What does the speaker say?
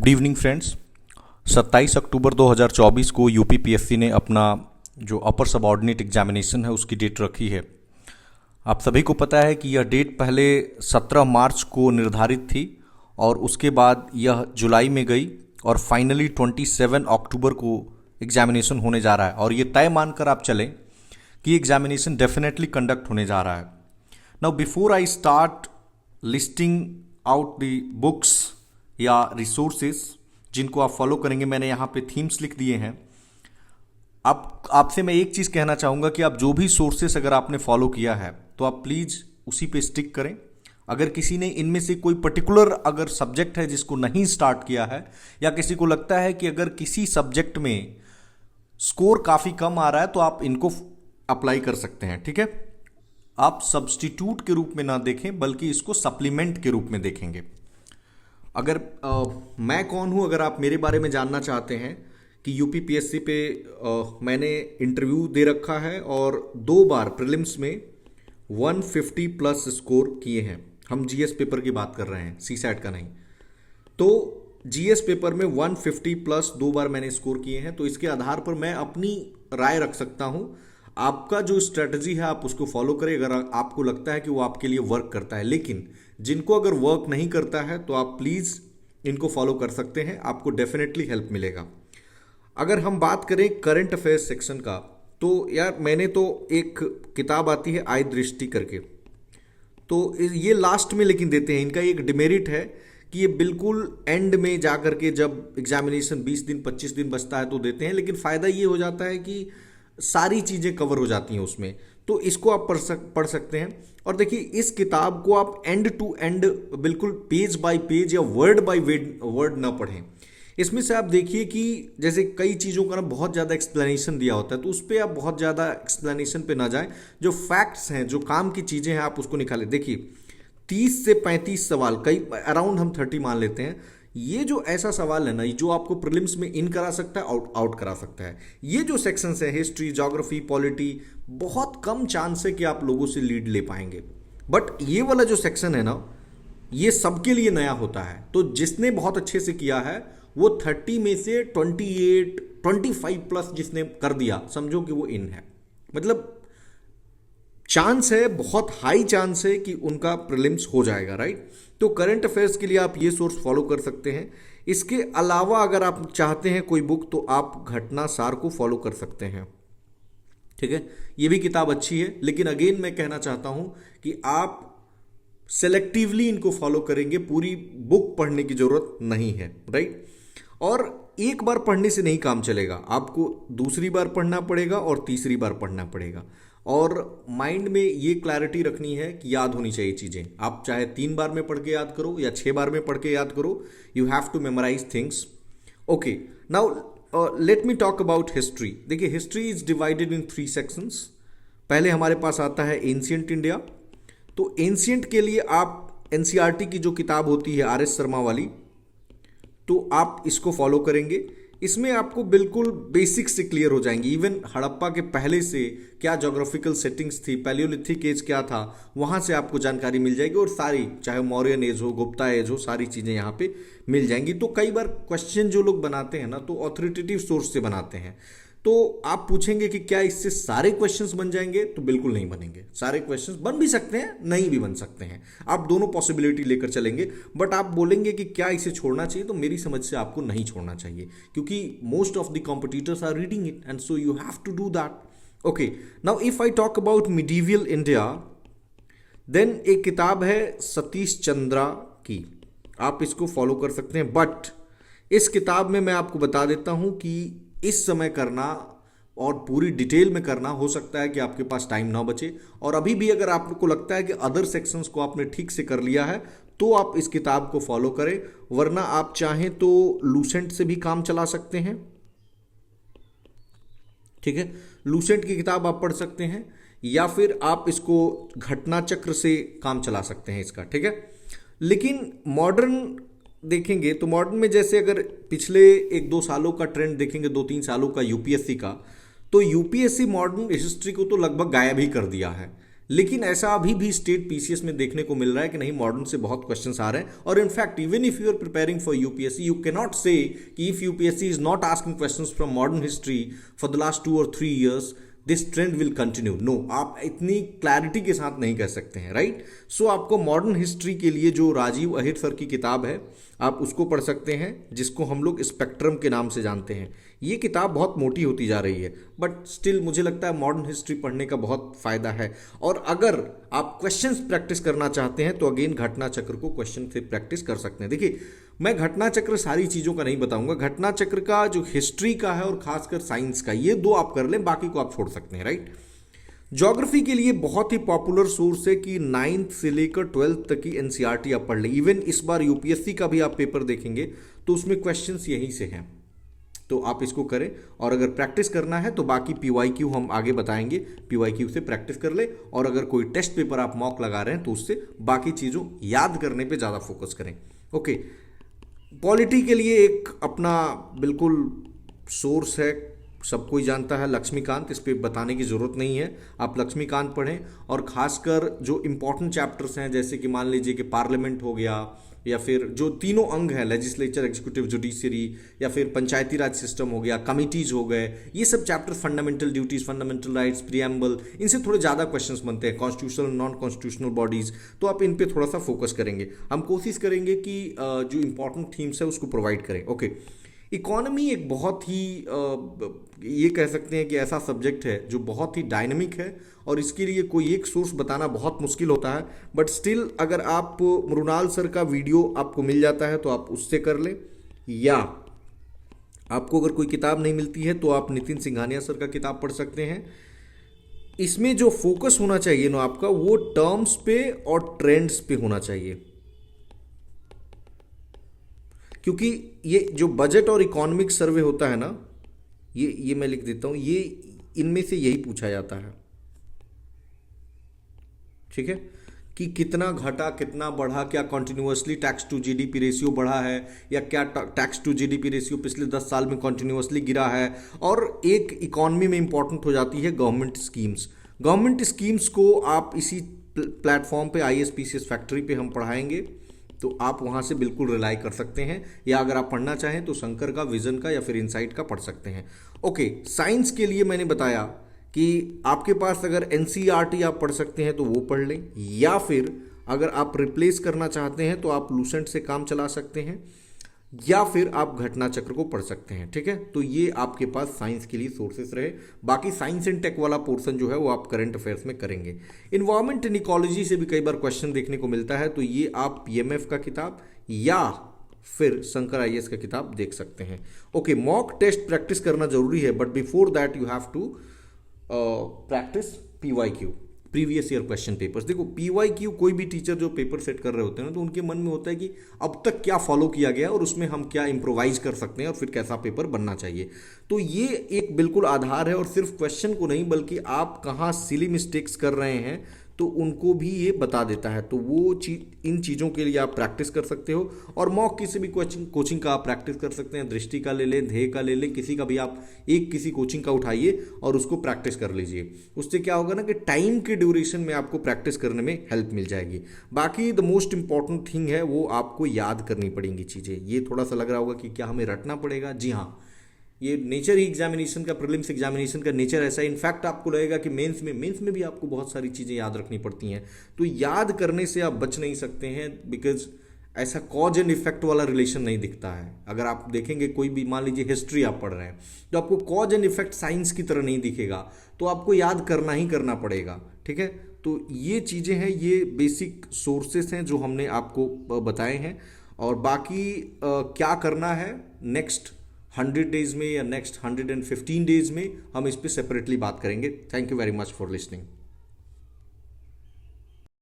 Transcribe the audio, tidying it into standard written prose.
Good evening friends. 27 अक्टूबर 2024 को UPPSC ने अपना जो अपर सबऑर्डिनेट एग्जामिनेशन है उसकी डेट रखी है। आप सभी को पता है कि यह डेट पहले 17 मार्च को निर्धारित थी और उसके बाद यह जुलाई में गई और फाइनली 27 अक्टूबर को एग्जामिनेशन होने जा रहा है। और ये तय मानकर आप चलें कि एग्जामिनेशन डेफिनेटली कंडक्ट होने जा रहा है। Now before I start listing out the books या रिसोर्सेज जिनको आप फॉलो करेंगे, मैंने यहाँ पे थीम्स लिख दिए हैं। अब आपसे मैं एक चीज़ कहना चाहूँगा कि आप जो भी सोर्सेस अगर आपने फॉलो किया है तो आप प्लीज़ उसी पे स्टिक करें। अगर किसी ने इनमें से कोई पर्टिकुलर अगर सब्जेक्ट है जिसको नहीं स्टार्ट किया है या किसी को लगता है कि अगर किसी सब्जेक्ट में स्कोर काफ़ी कम आ रहा है तो आप इनको अप्लाई कर सकते हैं। ठीक है, आप सब्स्टिट्यूट के रूप में ना देखें बल्कि इसको सप्लीमेंट के रूप में देखेंगे। अगर मैं कौन हूं, अगर आप मेरे बारे में जानना चाहते हैं कि यूपीपीएससी पे मैंने इंटरव्यू दे रखा है और 2 बार प्रीलिम्स में 150 प्लस स्कोर किए हैं। हम जीएस पेपर की बात कर रहे हैं, सीसैट का नहीं। तो जीएस पेपर में 150 प्लस 2 बार मैंने स्कोर किए हैं, तो इसके आधार पर मैं अपनी राय रख सकता हूं। आपका जो स्ट्रेटजी है आप उसको फॉलो करें अगर आपको लगता है कि वो आपके लिए वर्क करता है। लेकिन जिनको अगर वर्क नहीं करता है तो आप प्लीज़ इनको फॉलो कर सकते हैं, आपको डेफिनेटली हेल्प मिलेगा। अगर हम बात करें करंट अफेयर्स सेक्शन का, तो यार मैंने तो एक किताब आती है आय दृष्टि करके, तो ये लास्ट में लेकिन देते हैं। इनका एक डिमेरिट है कि ये बिल्कुल एंड में जा करके जब एग्जामिनेशन 20 दिन 25 दिन बचता है तो देते हैं, लेकिन फ़ायदा ये हो जाता है कि सारी चीज़ें कवर हो जाती हैं उसमें। तो इसको आप पढ़ सकते हैं। और देखिए, इस किताब को आप एंड टू एंड बिल्कुल पेज बाय पेज या वर्ड बाय वर्ड ना पढ़ें। इसमें से आप देखिए कि जैसे कई चीज़ों का ना बहुत ज़्यादा एक्सप्लेनेशन दिया होता है, तो उस पर आप बहुत ज़्यादा एक्सप्लेनेशन पे ना जाएं। जो फैक्ट्स हैं, जो काम की चीज़ें हैं, आप उसको निकालें। देखिए 30 से 35 सवाल, कई अराउंड हम 30 मान लेते हैं। ये जो ऐसा सवाल है ना, जो आपको प्रीलिम्स में इन करा सकता है, आउट करा सकता है। ये जो सेक्शंस है, हिस्ट्री, ज्योग्राफी, पॉलिटी, बहुत कम चांस है कि आप लोगों से लीड ले पाएंगे। बट ये वाला जो सेक्शन है ना, ये सबके लिए नया होता है। तो जिसने बहुत अच्छे से किया है वो 30 में से 28 25 प्लस जिसने कर दिया, समझो कि वो इन है। मतलब चांस है, बहुत हाई चांस है कि उनका प्रीलिम्स हो जाएगा, राइट। तो करंट अफेयर्स के लिए आप ये सोर्स फॉलो कर सकते हैं। इसके अलावा अगर आप चाहते हैं कोई बुक, तो आप घटना सार को फॉलो कर सकते हैं। ठीक है, ये भी किताब अच्छी है, लेकिन अगेन मैं कहना चाहता हूं कि आप सेलेक्टिवली इनको फॉलो करेंगे, पूरी बुक पढ़ने की जरूरत नहीं है, राइट। और एक बार पढ़ने से नहीं काम चलेगा, आपको दूसरी बार पढ़ना पड़ेगा और तीसरी बार पढ़ना पड़ेगा। और माइंड में ये क्लैरिटी रखनी है कि याद होनी चाहिए चीज़ें। आप चाहे 3 बार में पढ़ के याद करो या 6 बार में पढ़ के याद करो, you have to memorise things. Okay, now let me talk about history. देखिए, history is divided in 3 sections. पहले हमारे पास आता है एंशिएंट इंडिया। तो एंशिएंट के लिए आप एनसीईआरटी की जो किताब होती है आर एस शर्मा वाली, तो आप इसको फॉलो करेंगे। इसमें आपको बिल्कुल बेसिक से क्लियर हो जाएंगे। इवन हड़प्पा के पहले से क्या ज्योग्राफिकल सेटिंग्स थी, पैलियोलिथिक एज क्या था, वहाँ से आपको जानकारी मिल जाएगी। और सारी, चाहे मौर्यन एज हो, गुप्ता एज हो, सारी चीज़ें यहाँ पे मिल जाएंगी। तो कई बार क्वेश्चन जो लोग बनाते हैं ना, तो ऑथोरिटेटिव सोर्स से बनाते हैं। तो आप पूछेंगे कि क्या इससे सारे क्वेश्चंस बन जाएंगे, तो बिल्कुल नहीं बनेंगे। सारे क्वेश्चंस बन भी सकते हैं, नहीं भी बन सकते हैं। आप दोनों पॉसिबिलिटी लेकर चलेंगे। बट आप बोलेंगे कि क्या इसे छोड़ना चाहिए, तो मेरी समझ से आपको नहीं छोड़ना चाहिए, क्योंकि most of the competitors are reading it and so you have to do that. Okay, now if I talk about medieval India, then एक किताब है सतीश चंद्रा की, आप इसको फॉलो कर सकते हैं। बट इस किताब में मैं आपको बता देता हूं कि इस समय करना और पूरी डिटेल में करना, हो सकता है कि आपके पास टाइम ना बचे। और अभी भी अगर आपको लगता है कि अदर सेक्शंस को आपने ठीक से कर लिया है, तो आप इस किताब को फॉलो करें। वरना आप चाहें तो लूसेंट से भी काम चला सकते हैं। ठीक है, लूसेंट की किताब आप पढ़ सकते हैं, या फिर आप इसको घटना चक्र से काम चला सकते हैं इसका। ठीक है, लेकिन मॉडर्न देखेंगे तो मॉडर्न में जैसे अगर पिछले 1-2 सालों का ट्रेंड देखेंगे, 2-3 सालों का यूपीएससी का, तो यूपीएससी मॉडर्न हिस्ट्री को तो लगभग गायब ही कर दिया है। लेकिन ऐसा अभी भी स्टेट पीसीएस में देखने को मिल रहा है कि नहीं, मॉडर्न से बहुत क्वेश्चंस आ रहे हैं। और in fact even if you are preparing for UPSC, you can not say कि if UPSC is not asking questions from modern history for the last 2 or 3 years, this trend will continue. No, आप इतनी clarity के साथ नहीं कह सकते हैं, right. सो आपको मॉडर्न हिस्ट्री के लिए जो राजीव अहिर सर की किताब है, आप उसको पढ़ सकते हैं, जिसको हम लोग स्पेक्ट्रम के नाम से जानते हैं। ये किताब बहुत मोटी होती जा रही है, बट स्टिल मुझे लगता है मॉडर्न हिस्ट्री पढ़ने का बहुत फ़ायदा है। और अगर आप क्वेश्चंस प्रैक्टिस करना चाहते हैं तो अगेन घटना चक्र को क्वेश्चन से प्रैक्टिस कर सकते हैं। देखिए, मैं घटना चक्र सारी चीज़ों का नहीं बताऊंगा, घटना चक्र का जो हिस्ट्री का है और खासकर साइंस का, ये 2 आप कर लें, बाकी को आप छोड़ सकते हैं, राइट। ज्योग्राफी के लिए बहुत ही पॉपुलर सोर्स है कि 9th से लेकर 12th तक की एनसीईआरटी आप पढ़ लें। इवन इस बार यूपीएससी का भी आप पेपर देखेंगे तो उसमें क्वेश्चंस यहीं से हैं, तो आप इसको करें। और अगर प्रैक्टिस करना है तो बाकी पीवाईक्यू हम आगे बताएंगे, पीवाईक्यू से प्रैक्टिस कर ले। और अगर कोई टेस्ट पेपर आप मॉक लगा रहे हैं तो उससे बाकी चीज़ों याद करने पे ज़्यादा फोकस करें। ओके, पॉलिटी के लिए एक अपना बिल्कुल सोर्स है, सबको ही जानता है, लक्ष्मीकांत, इस पर बताने की ज़रूरत नहीं है। आप लक्ष्मीकांत पढ़ें, और ख़ासकर जो इम्पोर्टेंट चैप्टर्स हैं, जैसे कि मान लीजिए कि पार्लियामेंट हो गया, या फिर जो तीनों अंग हैं, लेजिस्लेचर, एग्जीक्यूटिव, जुडिशरी, या फिर पंचायती राज सिस्टम हो गया, कमिटीज़ हो गए, ये सब chapter, fundamental duties, fundamental rights, preamble, इनसे थोड़े ज़्यादा क्वेश्चंस बनते हैं, कॉन्स्टिट्यूशनल, नॉन कॉन्स्टिट्यूशनल बॉडीज़, तो आप इन पे थोड़ा सा फोकस करेंगे। हम कोशिश करेंगे कि जो इंपॉर्टेंट थीम्स है उसको प्रोवाइड करें। ओके, इकोनॉमी एक बहुत ही ये कह सकते हैं कि ऐसा सब्जेक्ट है जो बहुत ही डायनेमिक है, और इसके लिए कोई एक सोर्स बताना बहुत मुश्किल होता है। बट स्टिल अगर आप मृणाल सर का वीडियो आपको मिल जाता है तो आप उससे कर लें, या आपको अगर कोई किताब नहीं मिलती है तो आप नितिन सिंघानिया सर का किताब पढ़ सकते हैं। इसमें जो फोकस होना चाहिए ना आपका, वो टर्म्स पे और ट्रेंड्स पे होना चाहिए, क्योंकि ये जो बजट और इकोनॉमिक सर्वे होता है ना, ये मैं लिख देता हूं, ये इनमें से यही पूछा जाता है, ठीक है, कि कितना घटा, कितना बढ़ा, क्या continuously tax to GDP ratio बढ़ा है, या क्या टैक्स टू जीडीपी रेशियो पिछले 10 साल में कॉन्टिन्यूसली गिरा है। और एक इकोनॉमी में इंपॉर्टेंट हो जाती है गवर्नमेंट स्कीम्स। गवर्नमेंट स्कीम्स को आप इसी प्लेटफॉर्म पे ISPCS फैक्ट्री पे हम पढ़ाएंगे, तो आप वहाँ से बिल्कुल रिलाई कर सकते हैं, या अगर आप पढ़ना चाहें तो शंकर का, विजन का, या फिर इनसाइट का पढ़ सकते हैं। ओके, साइंस के लिए मैंने बताया कि आपके पास अगर NCERT आप पढ़ सकते हैं तो वो पढ़ लें, या फिर अगर आप रिप्लेस करना चाहते हैं तो आप लूसेंट से काम चला सकते हैं, या फिर आप घटना चक्र को पढ़ सकते हैं, ठीक है। तो ये आपके पास साइंस के लिए सोर्सेस रहे। बाकी साइंस एंड टेक वाला पोर्शन जो है वो आप करंट अफेयर्स में करेंगे। इन्वायरमेंट एंड इकोलॉजी से भी कई बार क्वेश्चन देखने को मिलता है, तो ये आप PMF का किताब या फिर शंकर IAS का किताब देख सकते हैं। ओके, मॉक टेस्ट प्रैक्टिस करना जरूरी है, but before that you have to practice PYQ, previous year question papers. देखो, PYQ कोई भी टीचर जो पेपर सेट कर रहे होते हैं ना, तो उनके मन में होता है कि अब तक क्या फॉलो किया गया और उसमें हम क्या इम्प्रोवाइज कर सकते हैं और फिर कैसा पेपर बनना चाहिए। तो ये एक बिल्कुल आधार है, और सिर्फ क्वेश्चन को नहीं बल्कि आप कहाँ सिली मिस्टेक्स कर रहे हैं तो उनको भी ये बता देता है। तो वो इन चीज़ों के लिए आप प्रैक्टिस कर सकते हो, और मॉक किसी भी कोचिंग का आप प्रैक्टिस कर सकते हैं। दृष्टि का ले लें, ध्येय का ले लें, किसी का भी आप एक किसी कोचिंग का उठाइए और उसको प्रैक्टिस कर लीजिए। उससे क्या होगा ना कि टाइम के ड्यूरेशन में आपको प्रैक्टिस करने में हेल्प मिल जाएगी। बाकी द मोस्ट इंपॉर्टेंट थिंग है वो आपको याद करनी पड़ेंगी चीज़ें। ये थोड़ा सा लग रहा होगा कि क्या हमें रटना पड़ेगा, जी हाँ, ये नेचर ही एग्जामिनेशन का, प्रीलिम्स एग्जामिनेशन का नेचर ऐसा है। इनफैक्ट आपको लगेगा कि मेंस में भी आपको बहुत सारी चीज़ें याद रखनी पड़ती हैं, तो याद करने से आप बच नहीं सकते हैं, बिकॉज ऐसा कॉज एंड इफेक्ट वाला रिलेशन नहीं दिखता है। अगर आप देखेंगे कोई भी, मान लीजिए हिस्ट्री आप पढ़ रहे हैं, तो आपको कॉज एंड इफेक्ट साइंस की तरह नहीं दिखेगा, तो आपको याद करना ही करना पड़ेगा, ठीक है। तो ये चीज़ें हैं, ये बेसिक सोर्सेस हैं जो हमने आपको बताए हैं। और बाकी क्या करना है नेक्स्ट 100 डेज में या नेक्स्ट 115 डेज में, हम इस पर सेपरेटली बात करेंगे। Thank you very much for listening.